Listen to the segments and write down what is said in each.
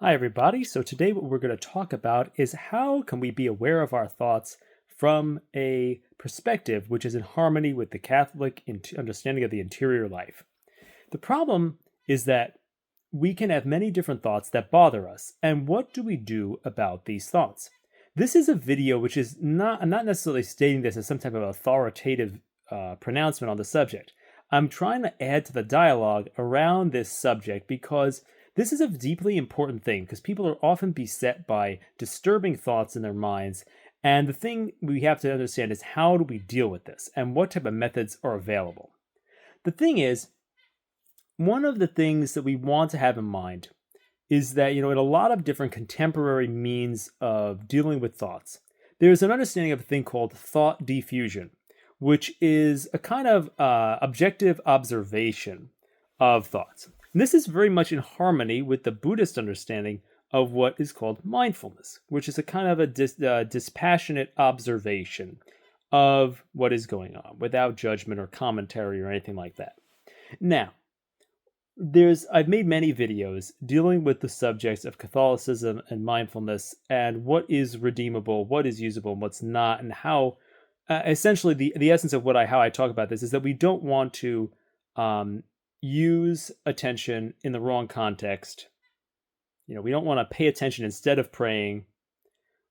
Hi, everybody. So today what we're going to talk about is how can we be aware of our thoughts from a perspective which is in harmony with the Catholic understanding of the interior life. The problem is that we can have many different thoughts that bother us. And what do we do about these thoughts? This is a video which is not, I'm not necessarily stating this as some type of authoritative pronouncement on the subject. I'm trying to add to the dialogue around this subject because this is a deeply important thing because people are often beset by disturbing thoughts in their minds. And the thing we have to understand is how do we deal with this and what type of methods are available. The thing is, one of the things that we want to have in mind is that, in a lot of different contemporary means of dealing with thoughts, there's an understanding of a thing called thought diffusion, which is a kind of objective observation of thoughts. And this is very much in harmony with the Buddhist understanding of what is called mindfulness, which is a kind of a dispassionate observation of what is going on without judgment or commentary or anything like that. Now, I've made many videos dealing with the subjects of Catholicism and mindfulness and what is redeemable, what is usable, and what's not, and how essentially the essence of how I talk about this is that we don't want to use attention in the wrong context. We don't want to pay attention instead of praying.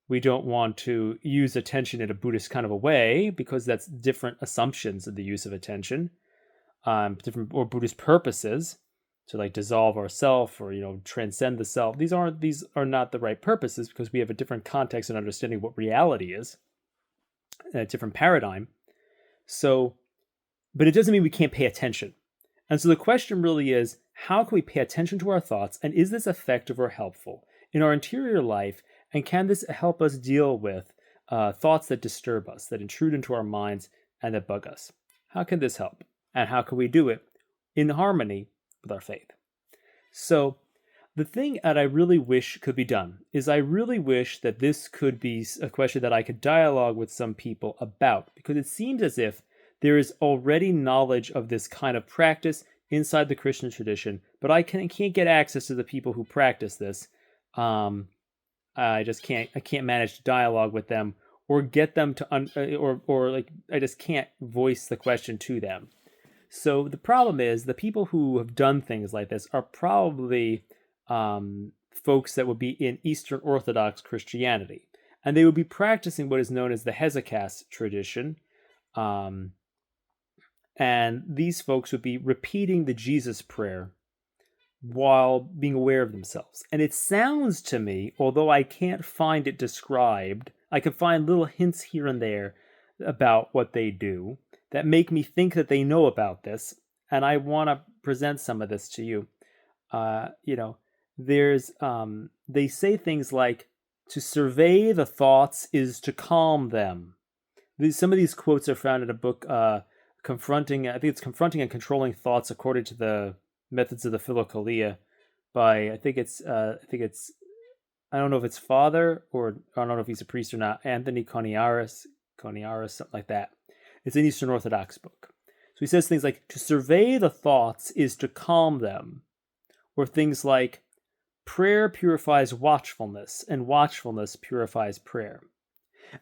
We don't want to use attention in a Buddhist kind of a way because that's different assumptions of the use of attention, different or Buddhist purposes to like dissolve ourself or transcend the self. These are not the right purposes because we have a different context and understanding of what reality is, a different paradigm. So, but it doesn't mean we can't pay attention. And so the question really is, how can we pay attention to our thoughts, and is this effective or helpful in our interior life, and can this help us deal with thoughts that disturb us, that intrude into our minds, and that bug us? How can this help? And how can we do it in harmony with our faith? So the thing that I really wish could be done is I really wish that this could be a question that I could dialogue with some people about, because it seems as if there is already knowledge of this kind of practice inside the Christian tradition, but I can't get access to the people who practice this. I just can't. I can't manage to dialogue with them or get them to or like I just can't voice the question to them. So the problem is the people who have done things like this are probably folks that would be in Eastern Orthodox Christianity, and they would be practicing what is known as the Hesychasm tradition. And these folks would be repeating the Jesus prayer while being aware of themselves. And it sounds to me, although I can't find it described, I can find little hints here and there about what they do that make me think that they know about this. And I want to present some of this to you. They say things like, to survey the thoughts is to calm them. Some of these quotes are found in a book, Confronting and Controlling Thoughts According to the Methods of the Philokalia by, I don't know if it's father or I don't know if he's a priest or not, Anthony Coniaris, something like that. It's an Eastern Orthodox book. So he says things like, to survey the thoughts is to calm them, or things like, prayer purifies watchfulness, and watchfulness purifies prayer.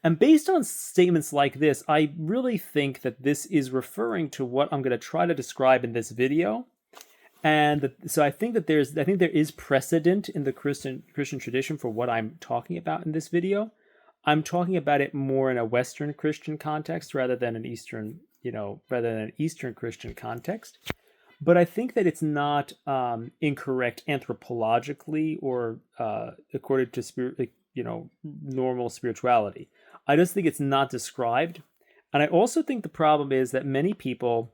And based on statements like this, I really think that this is referring to what I'm going to try to describe in this video. And so I think there is precedent in the Christian tradition for what I'm talking about in this video. I'm talking about it more in a Western Christian context rather than an Eastern Christian context. But I think that it's not incorrect anthropologically or according to normal spirituality. I just think it's not described. And I also think the problem is that many people,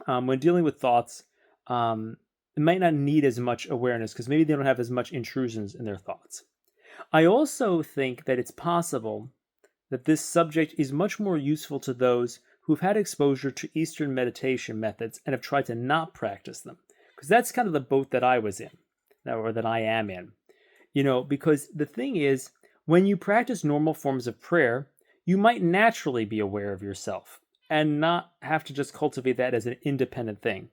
when dealing with thoughts, might not need as much awareness because maybe they don't have as much intrusions in their thoughts. I also think that it's possible that this subject is much more useful to those who've had exposure to Eastern meditation methods and have tried to not practice them. Because that's kind of the boat that I was in, or that I am in. Because the thing is, when you practice normal forms of prayer, you might naturally be aware of yourself and not have to just cultivate that as an independent thing.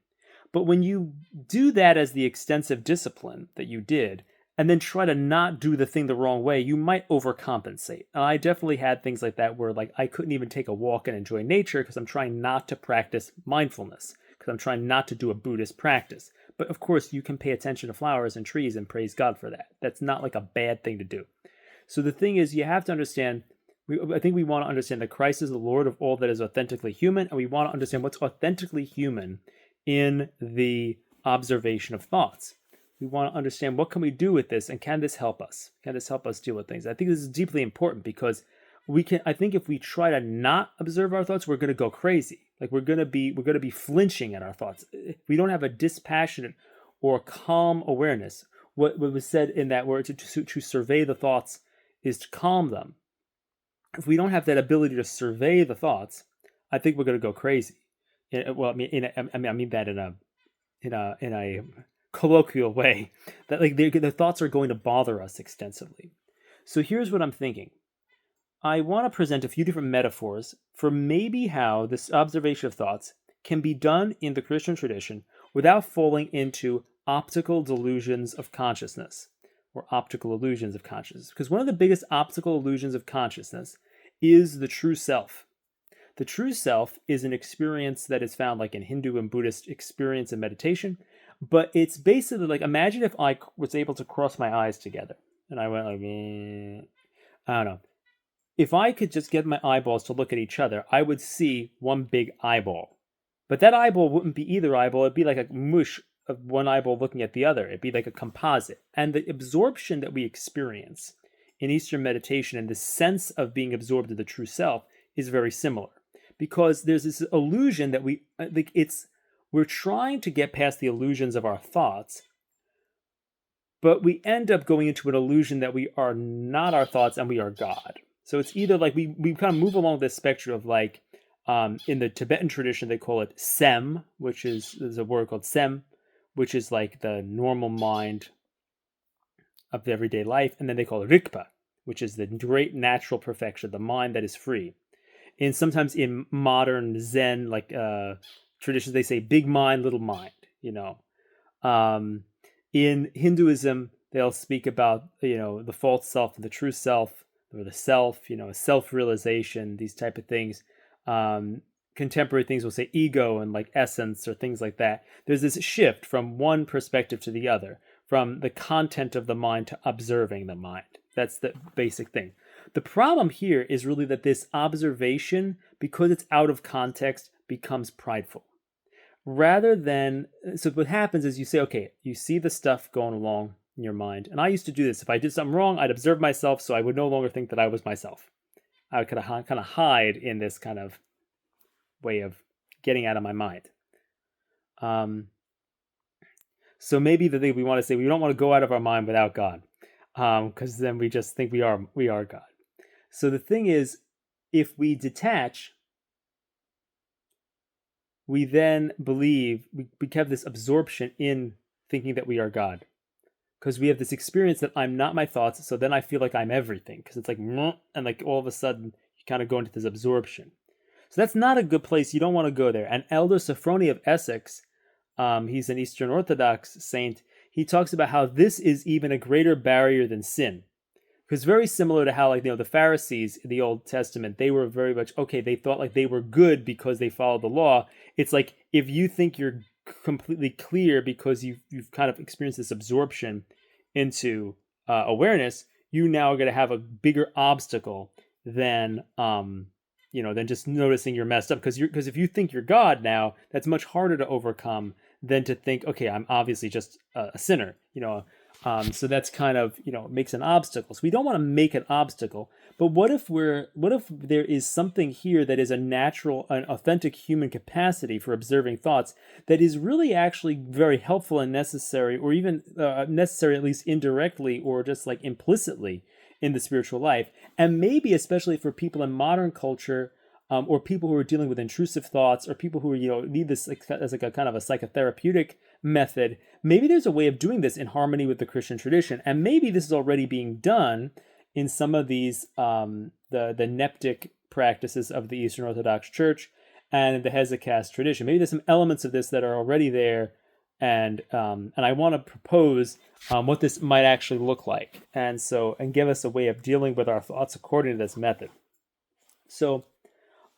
But when you do that as the extensive discipline that you did, and then try to not do the thing the wrong way, you might overcompensate. And I definitely had things like that where like I couldn't even take a walk and enjoy nature because I'm trying not to practice mindfulness, because I'm trying not to do a Buddhist practice. But of course, you can pay attention to flowers and trees and praise God for that. That's not like a bad thing to do. So the thing is, you have to understand. I think we want to understand that Christ is the Lord of all that is authentically human, and we want to understand what's authentically human in the observation of thoughts. We want to understand what can we do with this, and can this help us? Can this help us deal with things? I think this is deeply important because we can. I think if we try to not observe our thoughts, we're going to go crazy. Like we're going to be flinching at our thoughts. If we don't have a dispassionate or calm awareness, what was said in that word to survey the thoughts is to calm them. If we don't have that ability to survey the thoughts, I think we're going to go crazy. Well, I mean that in a colloquial way, that like the thoughts are going to bother us extensively. So here's what I'm thinking. I want to present a few different metaphors for maybe how this observation of thoughts can be done in the Christian tradition without falling into optical delusions of consciousness or optical illusions of consciousness. Because one of the biggest optical illusions of consciousness is the true self. The true self is an experience that is found like in Hindu and Buddhist experience and meditation, but it's basically like, imagine if I was able to cross my eyes together and I went like, I don't know. If I could just get my eyeballs to look at each other, I would see one big eyeball. But that eyeball wouldn't be either eyeball. It'd be like a mush of one eyeball looking at the other. It'd be like a composite. And the absorption that we experience in Eastern meditation and the sense of being absorbed in the true self is very similar. Because there's this illusion that we're trying to get past the illusions of our thoughts, but we end up going into an illusion that we are not our thoughts and we are God. So it's either like we kind of move along this spectrum of like, in the Tibetan tradition, they call it sem, which there's a word called sem, which is like the normal mind of the everyday life. And then they call it rikpa, which is the great natural perfection, the mind that is free. And sometimes in modern Zen, like traditions, they say big mind, little mind, in Hinduism, they'll speak about, the false self and the true self, or the self, self-realization, these type of things. Contemporary things will say ego and like essence or things like that. There's this shift from one perspective to the other, from the content of the mind to observing the mind. That's the basic thing. The problem here is really that this observation, because it's out of context, becomes prideful. So what happens is you say, okay, you see the stuff going along in your mind. And I used to do this. If I did something wrong, I'd observe myself so I would no longer think that I was myself. I would kind of hide in this kind of way of getting out of my mind. So maybe the thing we want to say, we don't want to go out of our mind without God, because then we just think we are God. So the thing is, if we detach, we then believe we have this absorption in thinking that we are God, because we have this experience that I'm not my thoughts. So then I feel like I'm everything, because it's like, and like all of a sudden you kind of go into this absorption. So that's not a good place. You don't want to go there. And Elder Sophrony of Essex, he's an Eastern Orthodox saint. He talks about how this is even a greater barrier than sin. Because very similar to how, like, the Pharisees in the Old Testament, they were very much, okay, they thought like they were good because they followed the law. It's like, if you think you're completely clear because you've kind of experienced this absorption into awareness, you now are going to have a bigger obstacle than than just noticing you're messed up. Because if you think you're God now, that's much harder to overcome than to think, okay, I'm obviously just a sinner. So that's kind of, makes an obstacle. So we don't want to make an obstacle. But what if there is something here that is a natural, an authentic human capacity for observing thoughts that is really actually very helpful and necessary, or even necessary at least indirectly or just like implicitly in the spiritual life, and maybe especially for people in modern culture, or people who are dealing with intrusive thoughts, or people who need this as like a kind of a psychotherapeutic method. Maybe there's a way of doing this in harmony with the Christian tradition, and maybe this is already being done in some of these the neptic practices of the Eastern Orthodox Church and the Hesychasm tradition. Maybe there's some elements of this that are already there and I want to propose what this might actually look like, and give us a way of dealing with our thoughts according to this method. So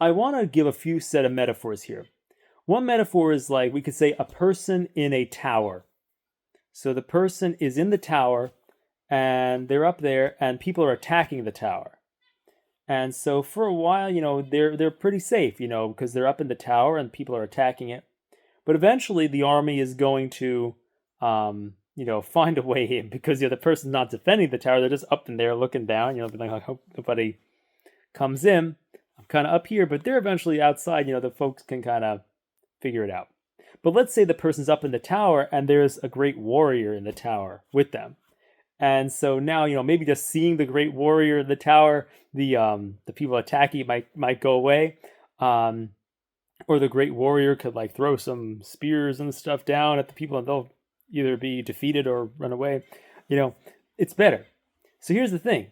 I want to give a few set of metaphors here. One metaphor is like we could say a person in a tower. So the person is in the tower, and they're up there, and people are attacking the tower. And so for a while, they're pretty safe, because they're up in the tower and people are attacking it. But eventually, the army is going to, find a way in, because the person's not defending the tower; they're just up in there looking down. Like, I hope nobody comes in. I'm kind of up here, but they're eventually outside. The folks can kind of figure it out. But let's say the person's up in the tower and there's a great warrior in the tower with them. And so now, maybe just seeing the great warrior in the tower, the people attacking might go away. Or the great warrior could like throw some spears and stuff down at the people, and they'll either be defeated or run away. It's better. So here's the thing.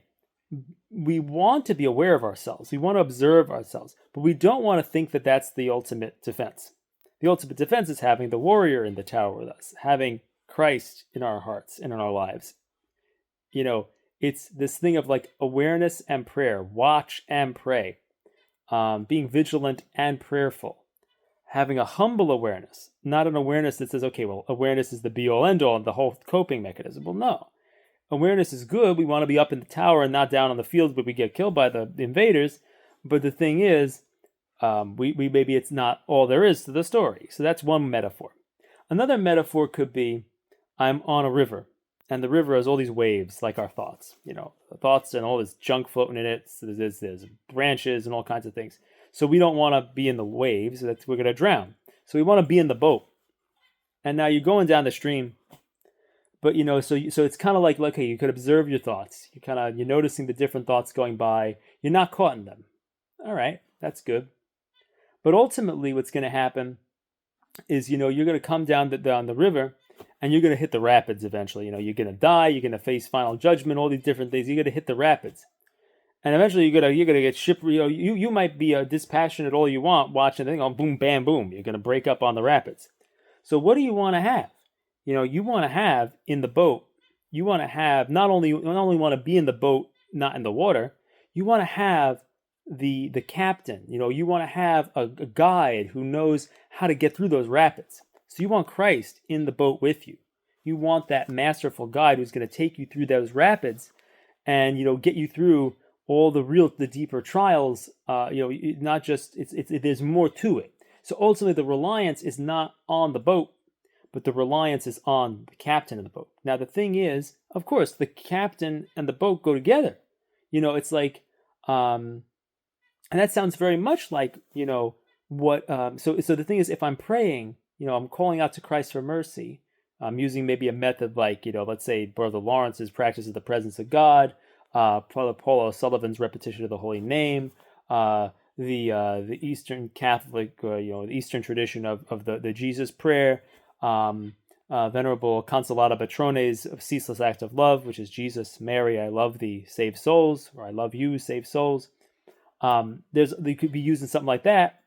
We want to be aware of ourselves. We want to observe ourselves, but we don't want to think that that's the ultimate defense. The ultimate defense is having the warrior in the tower with us, having Christ in our hearts and in our lives. It's this thing of like awareness and prayer, watch and pray, being vigilant and prayerful, having a humble awareness, not an awareness that says, okay, well, awareness is the be-all end-all and the whole coping mechanism. Well, no. Awareness is good. We want to be up in the tower and not down on the fields where we get killed by the invaders. But the thing is, we maybe it's not all there is to the story. So that's one metaphor. Another metaphor could be, I'm on a river, and the river has all these waves, like our thoughts. The thoughts and all this junk floating in it. So there's branches and all kinds of things. So we don't want to be in the waves. We're going to drown. So we want to be in the boat. And now you're going down the stream. But so it's kind of like, okay, you could observe your thoughts. You're noticing the different thoughts going by. You're not caught in them. All right, that's good. But ultimately, what's going to happen is, you're going to come down the river, and you're going to hit the rapids eventually. You're going to die. You're going to face final judgment. All these different things. You're going to hit the rapids, and eventually you're going to get shipwrecked. You might be dispassionate all you want, watching the thing on boom, bam, boom. You're going to break up on the rapids. So what do you want to have? You want to have in the boat, you want to have not only want to be in the boat, not in the water, you want to have the captain. You want to have a guide who knows how to get through those rapids. So you want Christ in the boat with you. You want that masterful guide who's going to take you through those rapids and, get you through all the deeper trials. Not just, there's more to it. So ultimately the reliance is not on the boat, but the reliance is on the captain of the boat. Now, the thing is, of course, the captain and the boat go together. It's like, and that sounds very much like, what, so the thing is, if I'm praying, I'm calling out to Christ for mercy. I'm using maybe a method like, let's say Brother Lawrence's practice of the presence of God, Brother Paul O'Sullivan's repetition of the holy name, the Eastern Catholic, the Eastern tradition of the Jesus prayer, Venerable Consolata Patrone's ceaseless act of love, which is Jesus, Mary, I love thee, save souls, or I love you, save souls. They could be using something like that.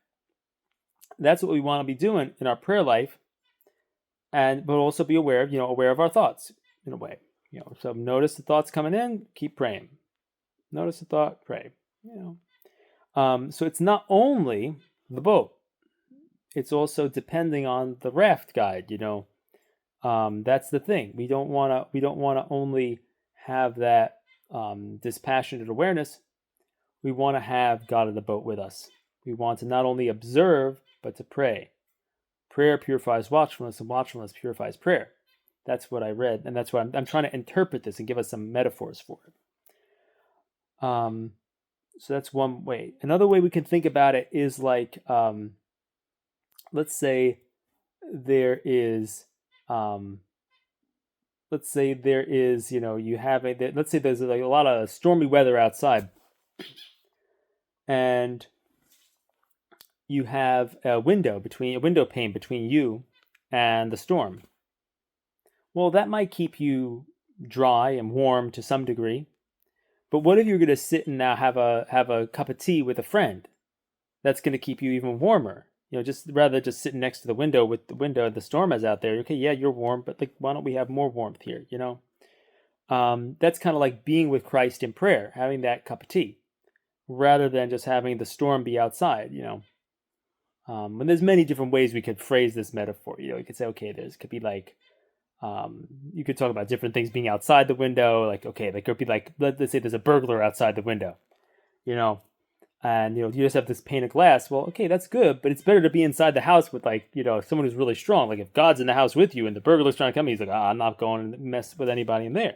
That's what we want to be doing in our prayer life, but also be aware of our thoughts in a way. So notice the thoughts coming in, keep praying. Notice the thought, pray. So it's not only the boat. It's also depending on the raft guide, that's the thing. We don't want to only have that dispassionate awareness. We want to have God in the boat with us. We want to not only observe, but to pray. Prayer purifies watchfulness, and watchfulness purifies prayer. That's what I read, and that's why I'm trying to interpret this and give us some metaphors for it. So that's one way. Another way we can think about it is like, let's say there is, let's say there's like a lot of stormy weather outside, and you have a window pane between you and the storm. Well, that might keep you dry and warm to some degree. But what if you're going to sit and now have a cup of tea with a friend? That's going to keep you even warmer. just rather just sitting next to the window with the window, the storm is out there. Okay, yeah, you're warm, but like, why don't we have more warmth here? That's kind of like being with Christ in prayer, having that cup of tea, rather than just having the storm be outside. And there's many different ways we could phrase this metaphor. You could say, okay, could be like, you could talk about different things being outside the window. Like, okay, there could be like, let's say there's a burglar outside the window, and you just have this pane of glass. Well, okay, that's good, but it's better to be inside the house with like, someone who's really strong. Like if God's in the house with you and the burglar's trying to come, he's like, I'm not going to mess with anybody in there.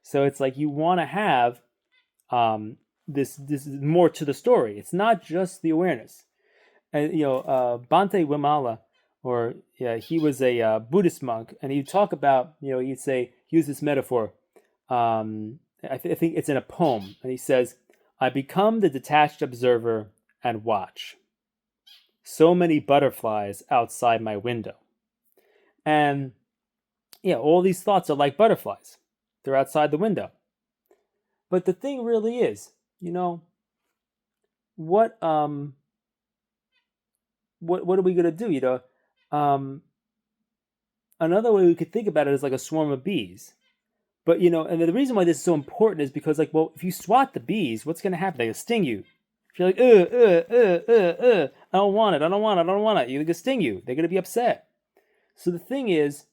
So it's like you want to have this is more to the story. It's not just the awareness. And Bhante Wimala, he was a Buddhist monk, and he'd talk about, he'd say, use this metaphor. I think it's in a poem, and he says, I become the detached observer and watch. So many butterflies outside my window. And all these thoughts are like butterflies. They're outside the window. But the thing really is, what are we going to do? Another way we could think about it is like a swarm of bees. But, and the reason why this is so important is because, like, well, if you swat the bees, what's going to happen? They're going to sting you. If you're like, I don't want it, they're going to sting you. They're going to be upset. So the thing is,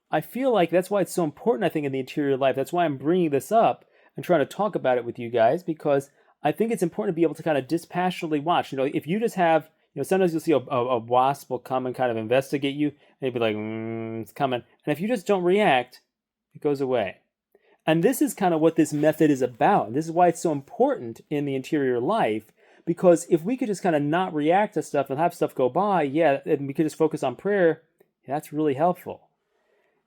I feel like that's why it's so important, I think, in the interior life. That's why I'm bringing this up and trying to talk about it with you guys, because I think it's important to be able to kind of dispassionately watch. If you just have, sometimes you'll see a wasp will come and kind of investigate you, and you'll be like, it's coming. And if you just don't react, it goes away. And this is kind of what this method is about. And this is why it's so important in the interior life, because if we could just kind of not react to stuff and have stuff go by, and we could just focus on prayer, that's really helpful.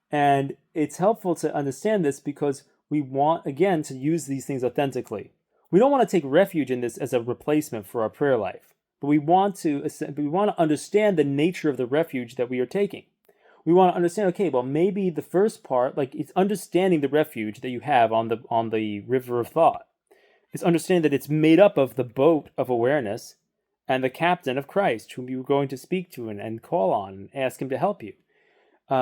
And it's helpful to understand this because we want, again, to use these things authentically. We don't want to take refuge in this as a replacement for our prayer life, but we want to understand the nature of the refuge that we are taking. We want to understand, okay, well, maybe the first part, like, it's understanding the refuge that you have on the river of thought. It's understanding that it's made up of the boat of awareness and the captain of Christ, whom you're going to speak to and call on and ask him to help you.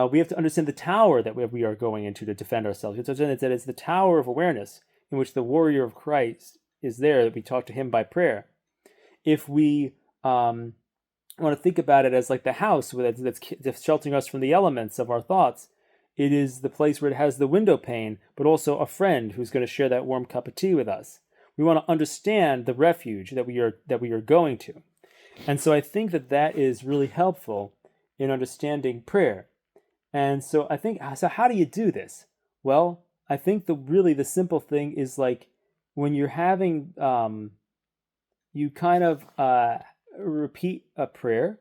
We have to understand the tower that we are going into to defend ourselves. We have to understand that it's the tower of awareness in which the warrior of Christ is there, that we talk to him by prayer. If we want to think about it as like the house that's sheltering us from the elements of our thoughts, it is the place where it has the window pane, but also a friend who's going to share that warm cup of tea with us. We want to understand the refuge that we are going to. And so I think that is really helpful in understanding prayer. And so I think, so how do you do this? Well, I think the simple thing is like when you're having, you kind of repeat a prayer.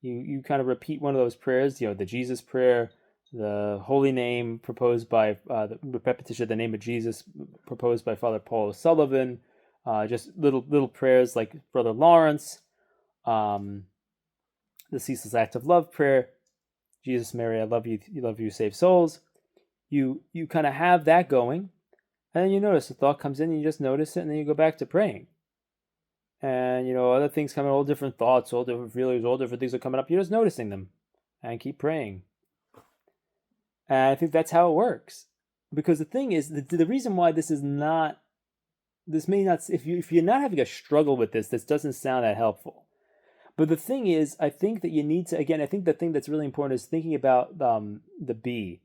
You kind of repeat one of those prayers, the Jesus prayer, the holy name proposed by, the repetition of the name of Jesus proposed by Father Paul O'Sullivan, just little prayers like Brother Lawrence, the Ceaseless Act of Love prayer, Jesus, Mary, I love you, save souls. You kind of have that going, and then you notice the thought comes in, and you just notice it, and then you go back to praying. And, other things come in, all different thoughts, all different feelings, all different things are coming up. You're just noticing them, and keep praying. And I think that's how it works. Because the thing is, the reason why this may not, if you're not having a struggle with this doesn't sound that helpful. But the thing is, I think that you need to, again, I think the thing that's really important is thinking about the bee.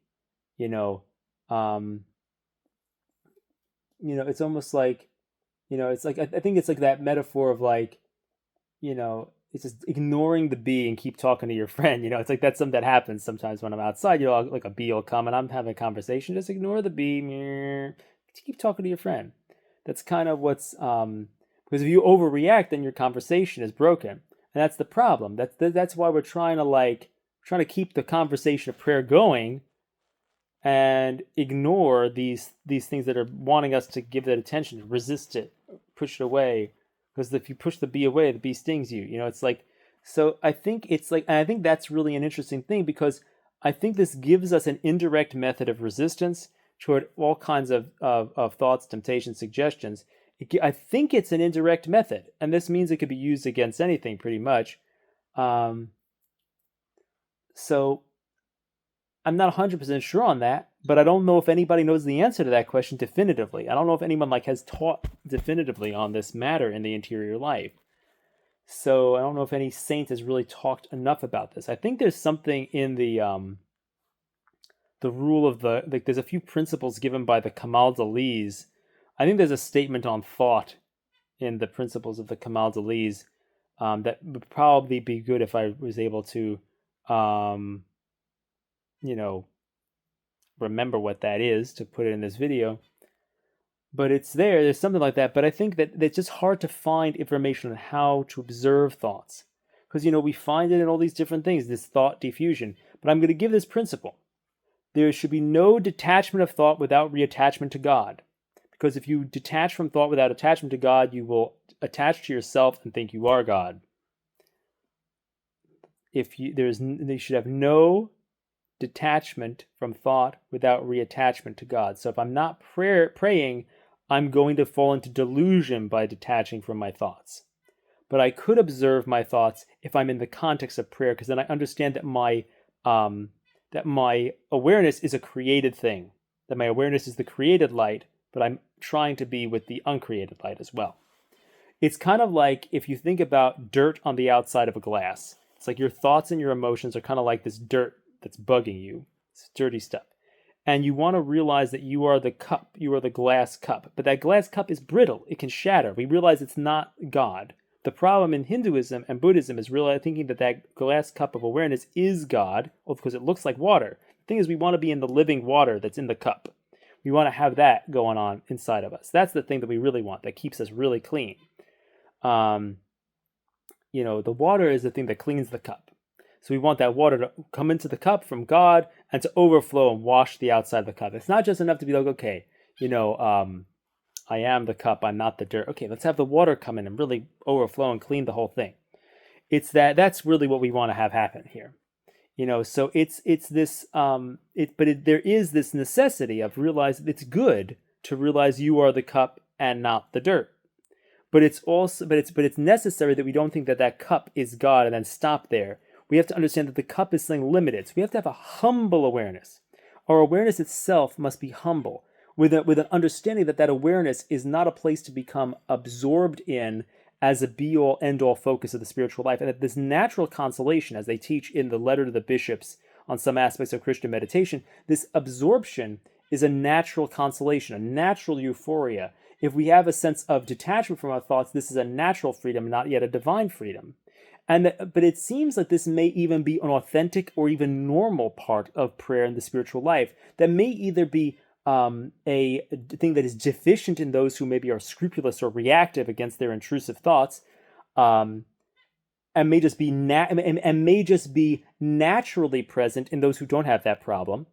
It's almost like, it's like, I think it's like that metaphor of like, it's just ignoring the bee and keep talking to your friend. It's like that's something that happens sometimes when I'm outside. Like a bee will come and I'm having a conversation. Just ignore the bee. Keep talking to your friend. That's kind of what's, because if you overreact, then your conversation is broken. And that's the problem. That's why we're trying to keep the conversation of prayer going and ignore these things that are wanting us to give that attention, resist it, push it away. Because if you push the bee away, the bee stings you. It's like, so I think it's like, and I think that's really an interesting thing because I think this gives us an indirect method of resistance toward all kinds of thoughts, temptations, suggestions. I think it's an indirect method, and this means it could be used against anything pretty much. Um, so I'm not 100% sure on that, but I don't know if anybody knows the answer to that question definitively. I don't know if anyone has taught definitively on this matter in the interior life. So I don't know if any saint has really talked enough about this. I think there's something in the rule of there's a few principles given by the Kamal-Dalis. I think there's a statement on thought in the principles of the Kamal-Dalis that would probably be good if I was able to, um, you know, remember what that is to put it in this video. But it's there. There's something like that. But I think that it's just hard to find information on how to observe thoughts, because we find it in all these different things. This thought diffusion. But I'm going to give this principle: there should be no detachment of thought without reattachment to God. Because if you detach from thought without attachment to God, you will attach to yourself and think you are God. They should have no detachment from thought without reattachment to God. So if I'm not praying, I'm going to fall into delusion by detaching from my thoughts. But I could observe my thoughts if I'm in the context of prayer, because then I understand that my awareness is a created thing, that my awareness is the created light, but I'm trying to be with the uncreated light as well. It's kind of like if you think about dirt on the outside of a glass. It's like your thoughts and your emotions are kind of like this dirt that's bugging you. It's dirty stuff. And you want to realize that you are the cup, you are the glass cup. But that glass cup is brittle, it can shatter. We realize it's not God. The problem in Hinduism and Buddhism is really thinking that glass cup of awareness is God, because it looks like water. The thing is, we want to be in the living water that's in the cup. We want to have that going on inside of us. That's the thing that we really want, that keeps us really clean. The water is the thing that cleans the cup. So we want that water to come into the cup from God and to overflow and wash the outside of the cup. It's not just enough to be like, okay, I am the cup, I'm not the dirt. Okay, let's have the water come in and really overflow and clean the whole thing. It's that's really what we want to have happen here. So it's this there is this necessity of realizing it's good to realize you are the cup and not the dirt. But it's necessary that we don't think that cup is God and then stop there. We have to understand that the cup is something limited. So we have to have a humble awareness. Our awareness itself must be humble, with an understanding that awareness is not a place to become absorbed in as a be-all, end-all focus of the spiritual life. And that this natural consolation, as they teach in the letter to the bishops on some aspects of Christian meditation, this absorption is a natural consolation, a natural euphoria. If we have a sense of detachment from our thoughts, this is a natural freedom, not yet a divine freedom. But it seems like this may even be an authentic or even normal part of prayer in the spiritual life that may either be a thing that is deficient in those who maybe are scrupulous or reactive against their intrusive thoughts, and may just be naturally present in those who don't have that problem.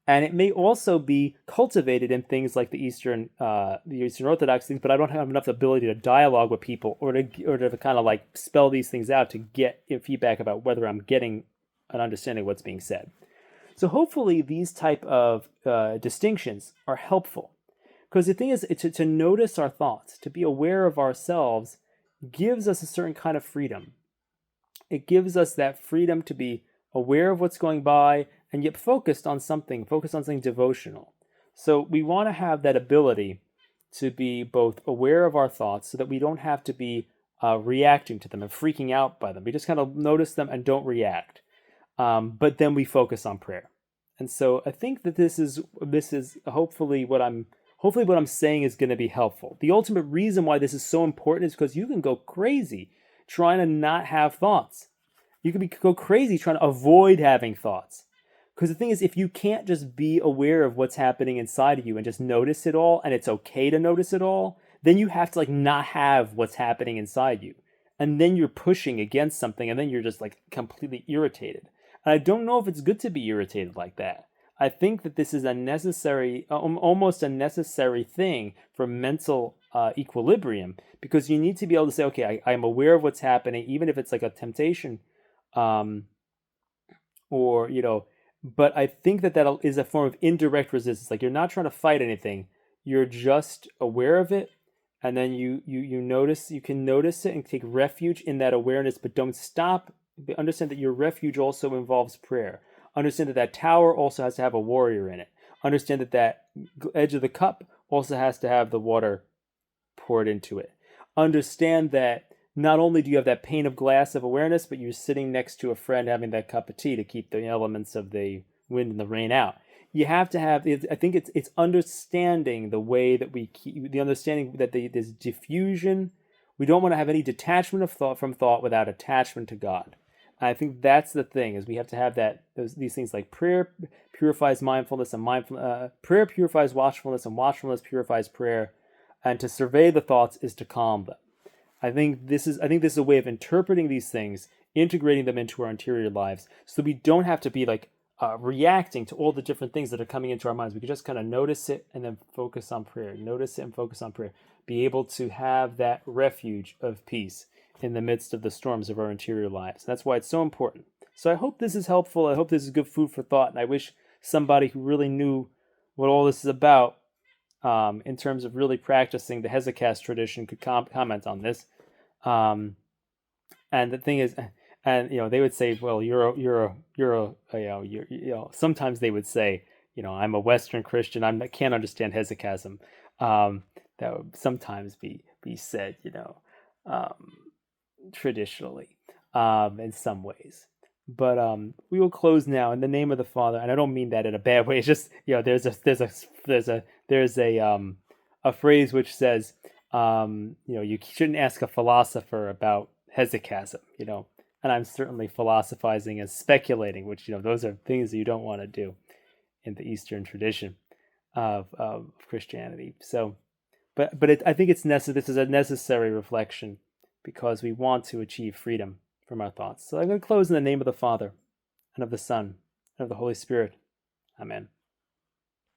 And it may also be cultivated in things like the Eastern Orthodox things, but I don't have enough ability to dialogue with people or to kind of like spell these things out to get feedback about whether I'm getting an understanding of what's being said. So hopefully these type of distinctions are helpful, because the thing is to notice our thoughts, to be aware of ourselves, gives us a certain kind of freedom. It gives us that freedom to be aware of what's going by and yet focused on something devotional. So we want to have that ability to be both aware of our thoughts so that we don't have to be reacting to them and freaking out by them. We just kind of notice them and don't react. But then we focus on prayer. And so I think that this is hopefully what I'm saying is going to be helpful. The ultimate reason why this is so important is because you can go crazy trying to not have thoughts. You can go crazy trying to avoid having thoughts. Because the thing is, if you can't just be aware of what's happening inside of you and just notice it all, and it's okay to notice it all, then you have to not have what's happening inside you. And then you're pushing against something, and then you're just completely irritated. And I don't know if it's good to be irritated like that. I think that this is a necessary, almost a necessary thing for mental equilibrium, because you need to be able to say, okay, I'm aware of what's happening, even if it's like a temptation, but I think that is a form of indirect resistance. You're not trying to fight anything. You're just aware of it. And then you can notice it and take refuge in that awareness, but don't stop Understand that your refuge also involves prayer. Understand that that tower also has to have a warrior in it. Understand that that edge of the cup also has to have the water poured into it. Understand that not only do you have that pane of glass of awareness, but you're sitting next to a friend having that cup of tea to keep the elements of the wind and the rain out. You have to have. I think it's understanding the way that we keep the understanding that there's diffusion. We don't want to have any detachment of thought from thought without attachment to God. I think that's the thing, is we have to have these things like prayer purifies mindfulness, and prayer purifies watchfulness, and watchfulness purifies prayer, and to survey the thoughts is to calm them. I think this is a way of interpreting these things, integrating them into our interior lives, so we don't have to be like reacting to all the different things that are coming into our minds. We can just kind of notice it and then focus on prayer. Notice it and focus on prayer. Be able to have that refuge of peace in the midst of the storms of our interior lives. That's why it's so important. So I hope this is helpful. I hope this is good food for thought, and I wish somebody who really knew what all this is about, in terms of really practicing the Hesychasm tradition, could comment on this. And the thing is, and they would say, well, sometimes they would say, I'm a Western Christian, I can't understand Hesychasm. That would sometimes be said, traditionally, in some ways. But we will close now in the name of the Father, and I don't mean that in a bad way. It's just there's a phrase which says, you shouldn't ask a philosopher about Hesychasm, and I'm certainly philosophizing and speculating, which those are things that you don't want to do in the Eastern tradition of Christianity. So, I think it's necessary. This is a necessary reflection because we want to achieve freedom from our thoughts. So I'm going to close in the name of the Father, and of the Son, and of the Holy Spirit. Amen.